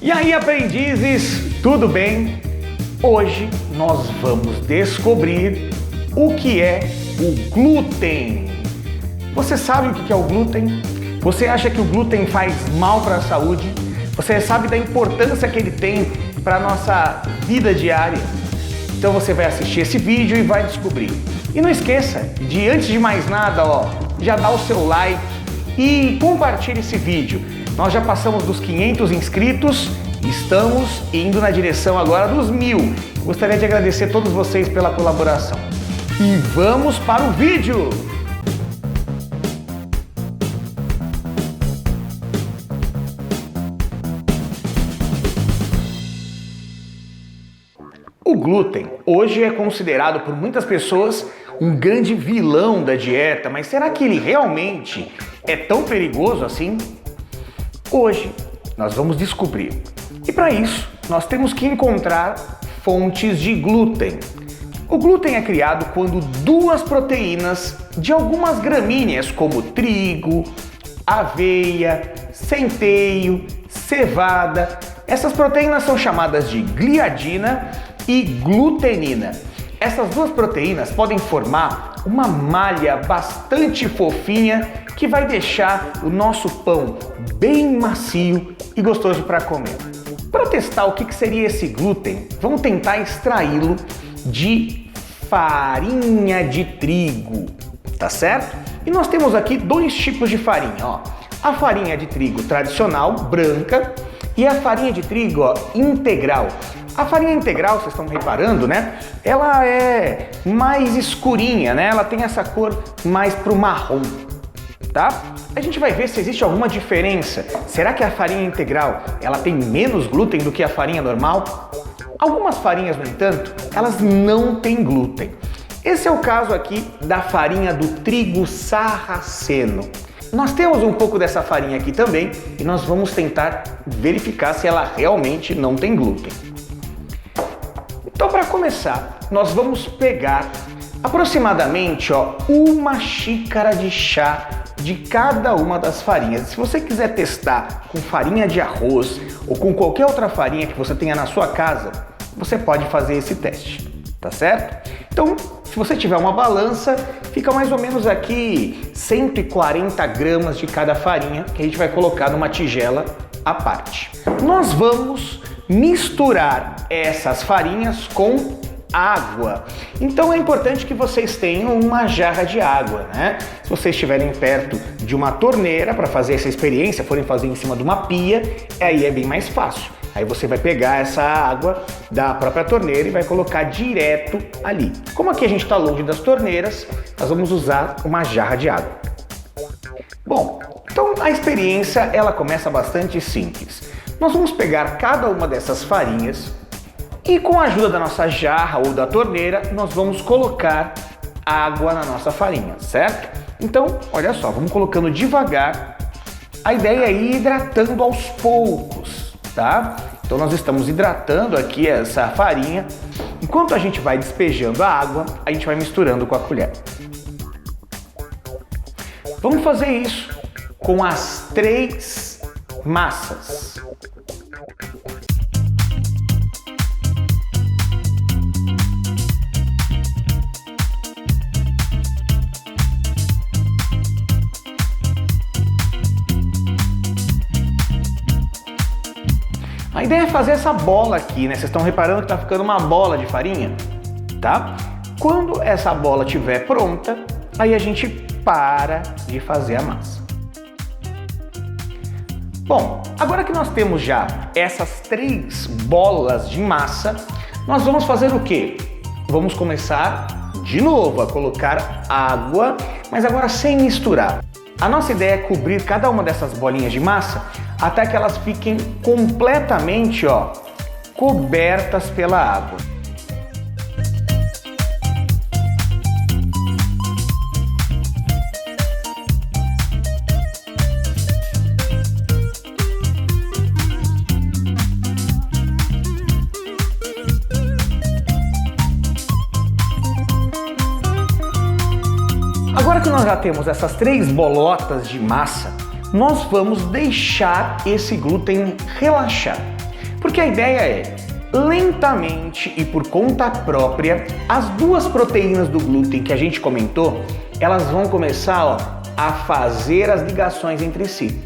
E aí, aprendizes, tudo bem? Hoje nós vamos descobrir o que é o glúten. Você sabe o que é o glúten? Você acha que o glúten faz mal para a saúde? Você sabe da importância que ele tem para a nossa vida diária? Então você vai assistir esse vídeo e vai descobrir. E não esqueça de, antes de mais nada, já dar o seu like e compartilhe esse vídeo. Nós já passamos dos 500 inscritos, estamos indo na direção agora dos 1000. Gostaria de agradecer a todos vocês pela colaboração. E vamos para o vídeo! O glúten hoje é considerado por muitas pessoas um grande vilão da dieta, mas será que ele realmente é tão perigoso assim? Hoje nós vamos descobrir. E para isso, nós temos que encontrar fontes de glúten. O glúten é criado quando duas proteínas de algumas gramíneas, como trigo, aveia, centeio, cevada, essas proteínas são chamadas de gliadina e glutenina. Essas duas proteínas podem formar uma malha bastante fofinha que vai deixar o nosso pão bem macio e gostoso para comer. Para testar o que seria esse glúten, vamos tentar extraí-lo de farinha de trigo, tá certo? E nós temos aqui dois tipos de farinha, a farinha de trigo tradicional, branca, e a farinha de trigo integral. A farinha integral, vocês estão reparando, né? Ela é mais escurinha, né? Ela tem essa cor mais pro marrom, tá? A gente vai ver se existe alguma diferença. Será que a farinha integral, ela tem menos glúten do que a farinha normal? Algumas farinhas, no entanto, elas não têm glúten. Esse é o caso aqui da farinha do trigo sarraceno. Nós temos um pouco dessa farinha aqui também e nós vamos tentar verificar se ela realmente não tem glúten. Então, para começar, nós vamos pegar aproximadamente uma xícara de chá de cada uma das farinhas. Se você quiser testar com farinha de arroz ou com qualquer outra farinha que você tenha na sua casa, você pode fazer esse teste, tá certo? Então, se você tiver uma balança, fica mais ou menos aqui 140 gramas de cada farinha que a gente vai colocar numa tigela à parte. Nós vamos misturar essas farinhas com água. Então é importante que vocês tenham uma jarra de água, né? Se vocês estiverem perto de uma torneira para fazer essa experiência, forem fazer em cima de uma pia, aí é bem mais fácil. Aí você vai pegar essa água da própria torneira e vai colocar direto ali. Como aqui a gente está longe das torneiras, nós vamos usar uma jarra de água. Bom, então a experiência ela começa bastante simples. Nós vamos pegar cada uma dessas farinhas e com a ajuda da nossa jarra ou da torneira, nós vamos colocar água na nossa farinha, certo? Então, olha só, vamos colocando devagar. A ideia é ir hidratando aos poucos, tá? Então nós estamos hidratando aqui essa farinha. Enquanto a gente vai despejando a água, a gente vai misturando com a colher. Vamos fazer isso com as 3 massas. A ideia é fazer essa bola aqui, né? Vocês estão reparando que tá ficando uma bola de farinha, tá? Quando essa bola estiver pronta, aí a gente para de fazer a massa. Bom, agora que nós temos já essas 3 bolas de massa, nós vamos fazer o quê? Vamos começar de novo a colocar água, mas agora sem misturar. A nossa ideia é cobrir cada uma dessas bolinhas de massa até que elas fiquem completamente cobertas pela água. Agora que nós já temos essas 3 bolotas de massa, nós vamos deixar esse glúten relaxar. Porque a ideia é, lentamente e por conta própria, as duas proteínas do glúten que a gente comentou, elas vão começar, ó, a fazer as ligações entre si.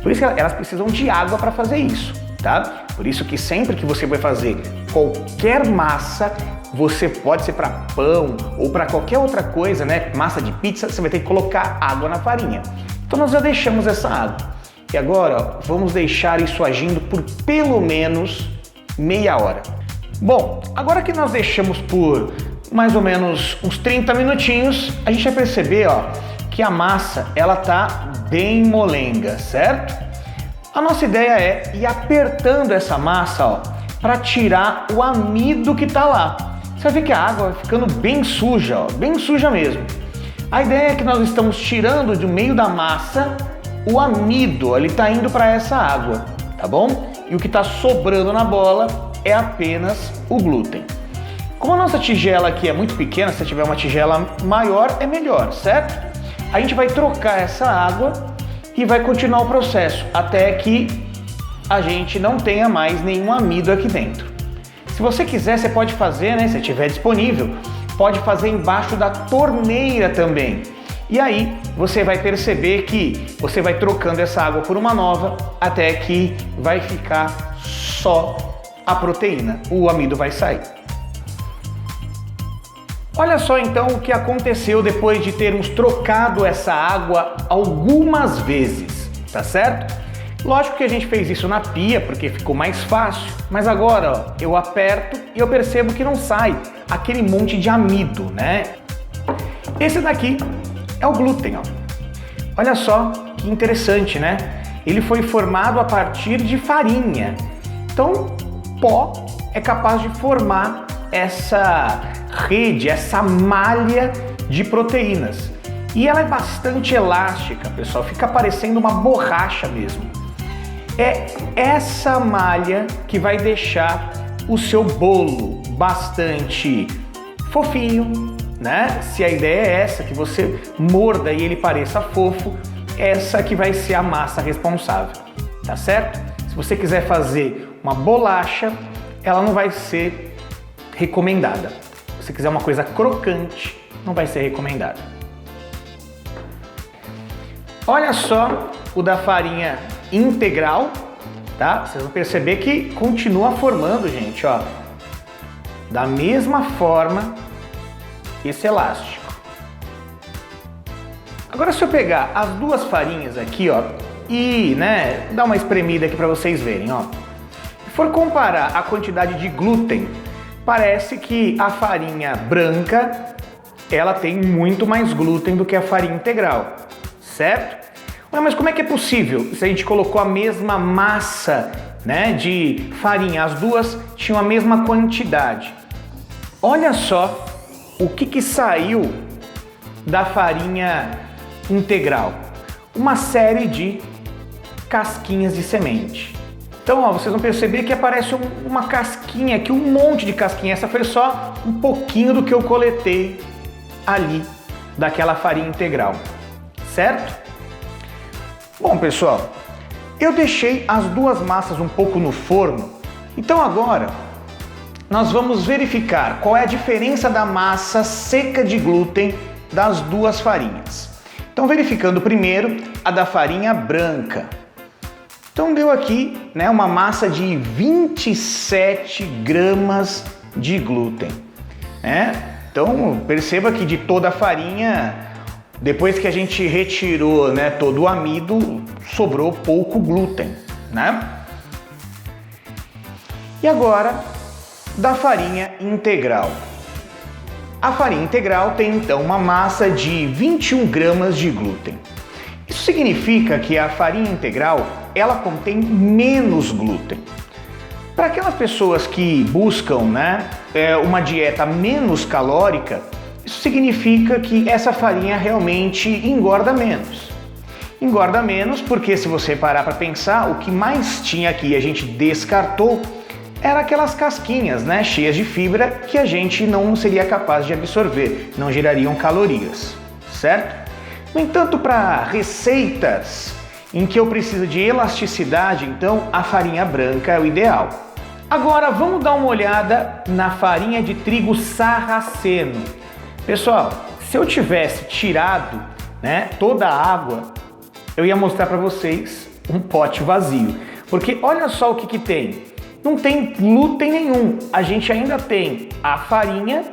Por isso que elas precisam de água para fazer isso, tá? Por isso que sempre que você vai fazer qualquer massa, você pode ser para pão ou para qualquer outra coisa, né? Massa de pizza, você vai ter que colocar água na farinha. Então nós já deixamos essa água. E agora, ó, vamos deixar isso agindo por pelo menos meia hora. Bom, agora que nós deixamos por mais ou menos uns 30 minutinhos, a gente vai perceber, ó, que a massa ela tá bem molenga, certo? A nossa ideia é ir apertando essa massa, ó, para tirar o amido que tá lá. Você vai ver que a água vai ficando bem suja, ó, bem suja mesmo. A ideia é que nós estamos tirando do meio da massa o amido, ele tá indo para essa água, tá bom? E o que está sobrando na bola é apenas o glúten. Como a nossa tigela aqui é muito pequena, se tiver uma tigela maior é melhor, certo? A gente vai trocar essa água e vai continuar o processo até que a gente não tenha mais nenhum amido aqui dentro. Se você quiser, você pode fazer, né? Se tiver disponível, pode fazer embaixo da torneira também. E aí você vai perceber que você vai trocando essa água por uma nova até que vai ficar só a proteína, o amido vai sair. Olha só então o que aconteceu depois de termos trocado essa água algumas vezes, tá certo? Lógico que a gente fez isso na pia porque ficou mais fácil, mas agora ó, eu aperto e eu percebo que não sai aquele monte de amido, né? Esse daqui é o glúten, ó. Olha só que interessante, né? Ele foi formado a partir de farinha. Então, pó é capaz de formar essa rede, essa malha de proteínas. E ela é bastante elástica, pessoal, fica parecendo uma borracha mesmo. É essa malha que vai deixar o seu bolo bastante fofinho, né? Se a ideia é essa, que você morda e ele pareça fofo, essa que vai ser a massa responsável, tá certo? Se você quiser fazer uma bolacha, ela não vai ser recomendada. Se você quiser uma coisa crocante, não vai ser recomendada. Olha só o da farinha integral, tá? Vocês vão perceber que continua formando, gente, ó, da mesma forma esse elástico. Agora se eu pegar as duas farinhas aqui, ó, e, né, dar uma espremida aqui para vocês verem, ó. Se for comparar a quantidade de glúten, parece que a farinha branca, ela tem muito mais glúten do que a farinha integral, certo? Ué, mas como é que é possível? Se a gente colocou a mesma massa, né, de farinha, as duas tinham a mesma quantidade. Olha só o que saiu da farinha integral? Uma série de casquinhas de semente. Então, ó, vocês vão perceber que aparece uma casquinha aqui, um monte de casquinha. Essa foi só um pouquinho do que eu coletei ali daquela farinha integral, certo? Bom, pessoal, eu deixei as duas massas um pouco no forno. Então agora nós vamos verificar qual é a diferença da massa seca de glúten das duas farinhas. Então, verificando primeiro a da farinha branca. Então deu aqui, né, uma massa de 27 gramas de glúten, né? Então perceba que de toda a farinha, depois que a gente retirou, né, todo o amido, sobrou pouco glúten, né? E agora da farinha integral. A farinha integral tem então uma massa de 21 gramas de glúten. Isso significa que a farinha integral, ela contém menos glúten. Para aquelas pessoas que buscam, né, uma dieta menos calórica, isso significa que essa farinha realmente engorda menos. Engorda menos porque, se você parar para pensar, o que mais tinha aqui e a gente descartou eram aquelas casquinhas, né, cheias de fibra que a gente não seria capaz de absorver, não gerariam calorias, certo? No entanto, para receitas em que eu preciso de elasticidade, então a farinha branca é o ideal, Agora vamos dar uma olhada na farinha de trigo sarraceno. Pessoal, se eu tivesse tirado, toda a água, eu ia mostrar para vocês um pote vazio. Porque olha só o que tem. Não tem glúten nenhum. A gente ainda tem a farinha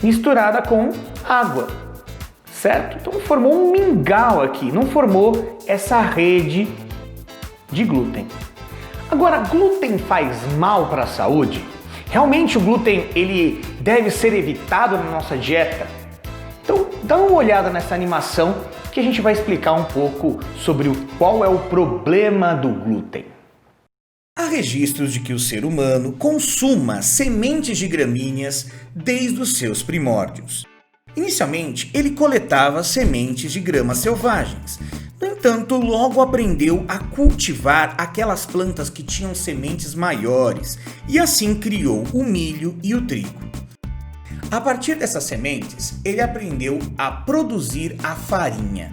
misturada com água, certo? Então formou um mingau aqui, não formou essa rede de glúten. Agora, glúten faz mal para a saúde? Realmente o glúten ele deve ser evitado na nossa dieta? Então dá uma olhada nessa animação que a gente vai explicar um pouco sobre qual é o problema do glúten. Há registros de que o ser humano consuma sementes de gramíneas desde os seus primórdios. Inicialmente, ele coletava sementes de gramas selvagens. No entanto, logo aprendeu a cultivar aquelas plantas que tinham sementes maiores e assim criou o milho e o trigo. A partir dessas sementes, ele aprendeu a produzir a farinha.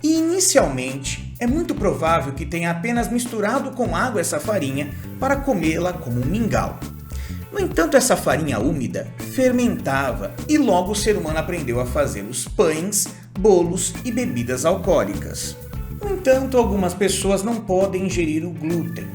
E inicialmente, é muito provável que tenha apenas misturado com água essa farinha para comê-la como um mingau. No entanto, essa farinha úmida fermentava e logo o ser humano aprendeu a fazer os pães, bolos e bebidas alcoólicas. No entanto, algumas pessoas não podem ingerir o glúten.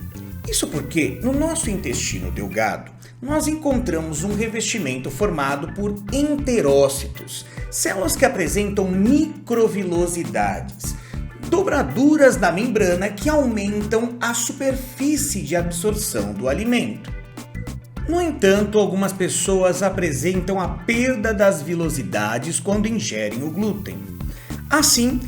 Isso porque, no nosso intestino delgado, nós encontramos um revestimento formado por enterócitos, células que apresentam microvilosidades, dobraduras na membrana que aumentam a superfície de absorção do alimento. No entanto, algumas pessoas apresentam a perda das vilosidades quando ingerem o glúten. Assim,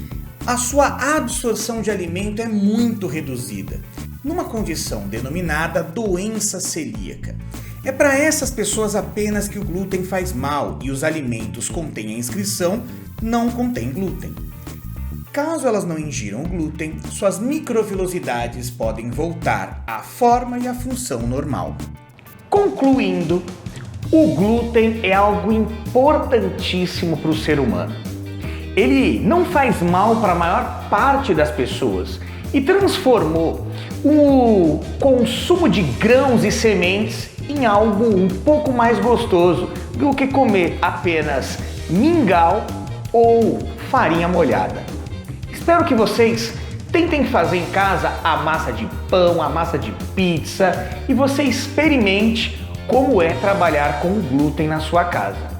a sua absorção de alimento é muito reduzida, numa condição denominada doença celíaca. É para essas pessoas apenas que o glúten faz mal e os alimentos contêm a inscrição não contém glúten. Caso elas não ingiram o glúten, suas microvilosidades podem voltar à forma e à função normal. Concluindo, o glúten é algo importantíssimo para o ser humano. Ele não faz mal para a maior parte das pessoas e transformou o consumo de grãos e sementes em algo um pouco mais gostoso do que comer apenas mingau ou farinha molhada. Espero que vocês tentem fazer em casa a massa de pão, a massa de pizza e você experimente como é trabalhar com o glúten na sua casa.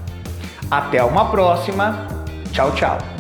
Até uma próxima. Tchau, tchau.